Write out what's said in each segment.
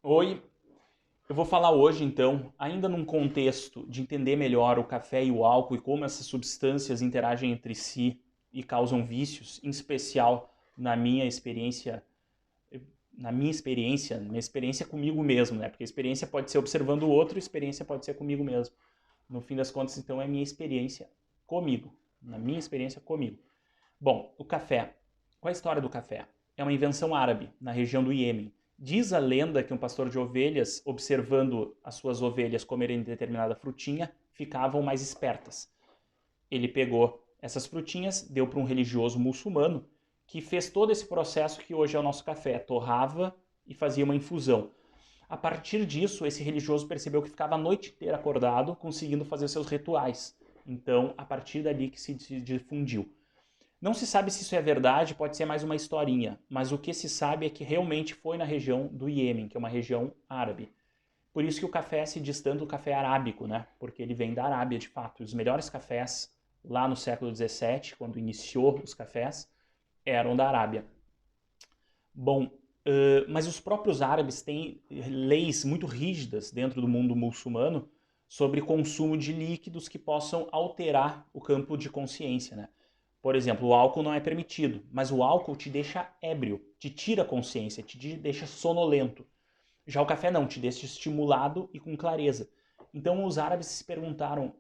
Oi, eu vou falar hoje então, ainda num contexto de entender melhor o café e o álcool e como essas substâncias interagem entre si e causam vícios, em especial na minha experiência, minha experiência comigo mesmo, né? Porque a experiência pode ser observando o outro, a experiência pode ser comigo mesmo. No fim das contas, então, é minha experiência comigo, na minha experiência comigo. Bom, o café. Qual é a história do café? É uma invenção árabe, na região do Iêmen. Diz a lenda que um pastor de ovelhas, observando as suas ovelhas comerem determinada frutinha, ficavam mais espertas. Ele pegou essas frutinhas, deu para um religioso muçulmano, que fez todo esse processo que hoje é o nosso café. Torrava e fazia uma infusão. A partir disso, esse religioso percebeu que ficava a noite inteira acordado, conseguindo fazer seus rituais. Então, a partir dali que se difundiu. Não se sabe se isso é verdade, pode ser mais uma historinha, mas o que se sabe é que realmente foi na região do Iêmen, que é uma região árabe. Por isso que o café se diz tanto o café arábico, né? Porque ele vem da Arábia, de fato. Os melhores cafés lá no século XVII, quando iniciou os cafés, eram da Arábia. Bom, mas os próprios árabes têm leis muito rígidas dentro do mundo muçulmano sobre consumo de líquidos que possam alterar o campo de consciência, né? Por exemplo, o álcool não é permitido, mas o álcool te deixa ébrio, te tira a consciência, te deixa sonolento. Já o café não, te deixa estimulado e com clareza. Então os árabes se perguntaram: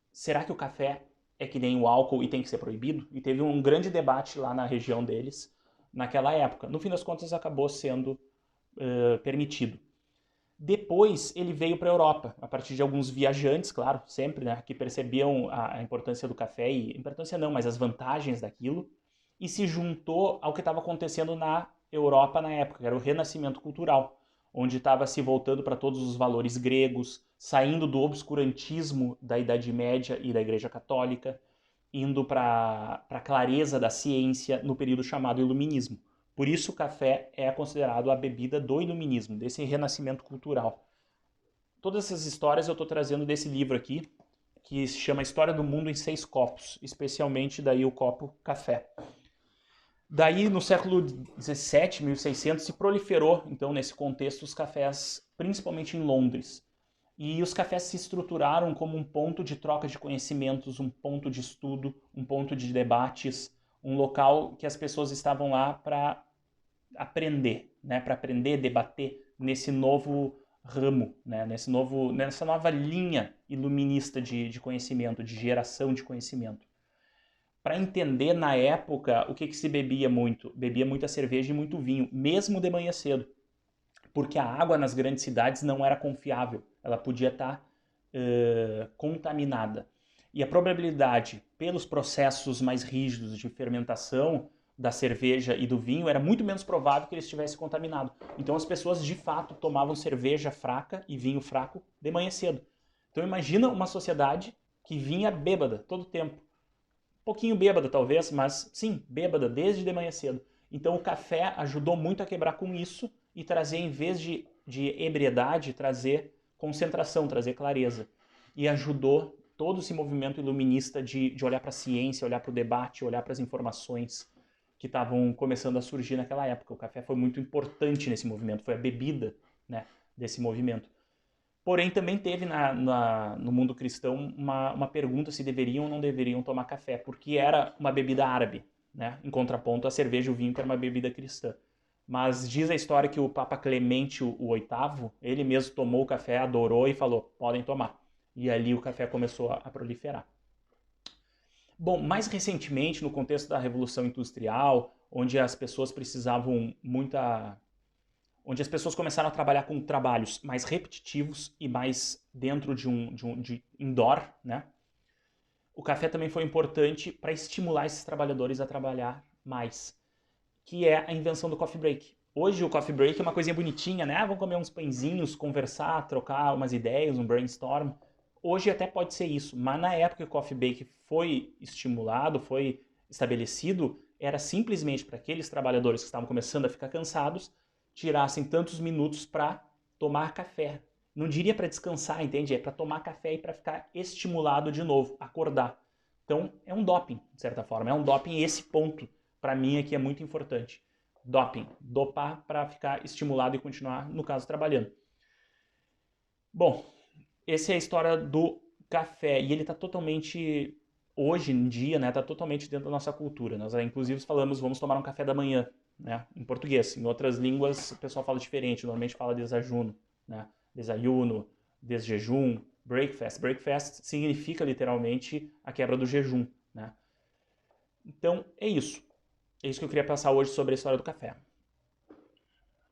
será que o café é que nem o álcool e tem que ser proibido? E teve um grande debate lá na região deles naquela época. No fim das contas, acabou sendo permitido. Depois ele veio para a Europa, a partir de alguns viajantes, claro, sempre, né, que percebiam a importância do café, e importância não, mas as vantagens daquilo, e se juntou ao que estava acontecendo na Europa na época, que era o renascimento cultural, onde estava se voltando para todos os valores gregos, saindo do obscurantismo da Idade Média e da Igreja Católica, indo para a clareza da ciência no período chamado Iluminismo. Por isso o café é considerado a bebida do iluminismo, desse renascimento cultural. Todas essas histórias eu estou trazendo desse livro aqui, que se chama História do Mundo em Seis Copos, especialmente daí o copo café. Daí, no século XVII, 1600, se proliferou, então, nesse contexto, os cafés, principalmente em Londres. E os cafés se estruturaram como um ponto de troca de conhecimentos, um ponto de estudo, um ponto de debates, um local que as pessoas estavam lá para aprender, né? Para aprender, debater nesse novo ramo, né? Nessa nova linha iluminista de conhecimento, de geração de conhecimento. Para entender na época o que se bebia muito. Bebia muita cerveja e muito vinho, mesmo de manhã cedo, porque a água nas grandes cidades não era confiável, ela podia estar contaminada. E a probabilidade, pelos processos mais rígidos de fermentação da cerveja e do vinho, era muito menos provável que ele estivesse contaminado. Então as pessoas de fato tomavam cerveja fraca e vinho fraco de manhã cedo. Então imagina uma sociedade que vinha bêbada todo o tempo. Um pouquinho bêbada talvez, mas sim, bêbada desde de manhã cedo. Então o café ajudou muito a quebrar com isso e trazer, em vez de ebriedade, trazer concentração, trazer clareza. E ajudou todo esse movimento iluminista de olhar para a ciência, olhar para o debate, olhar para as informações que estavam começando a surgir naquela época. O café foi muito importante nesse movimento, foi a bebida, né, desse movimento. Porém, também teve no mundo cristão uma pergunta se deveriam ou não deveriam tomar café, porque era uma bebida árabe, né? Em contraponto à cerveja e o vinho, que era uma bebida cristã. Mas diz a história que o Papa Clemente o oitavo, ele mesmo tomou o café, adorou e falou, podem tomar. E ali o café começou a proliferar. Bom, mais recentemente, no contexto da Revolução Industrial, onde as pessoas precisavam muita onde as pessoas começaram a trabalhar com trabalhos mais repetitivos e mais dentro de indoor, né? O café também foi importante para estimular esses trabalhadores a trabalhar mais, que é a invenção do coffee break. Hoje o coffee break é uma coisinha bonitinha, né? Vamos comer uns pãezinhos, conversar, trocar umas ideias, um brainstorm. Hoje até pode ser isso, mas na época que o coffee break foi estimulado, foi estabelecido, era simplesmente para aqueles trabalhadores que estavam começando a ficar cansados, tirassem tantos minutos para tomar café. Não diria para descansar, entende? É para tomar café e para ficar estimulado de novo, acordar. Então é um doping, de certa forma. É um doping e esse ponto, para mim, aqui é muito importante. Doping, dopar para ficar estimulado e continuar, no caso, trabalhando. Bom, essa é a história do café e ele está totalmente, hoje em dia, né, está totalmente dentro da nossa cultura. Nós, inclusive, falamos, vamos tomar um café da manhã, né, em português. Em outras línguas, o pessoal fala diferente, normalmente fala desajuno, né, desayuno, desjejum, breakfast. Breakfast significa literalmente a quebra do jejum, né. Então, é isso. É isso que eu queria passar hoje sobre a história do café.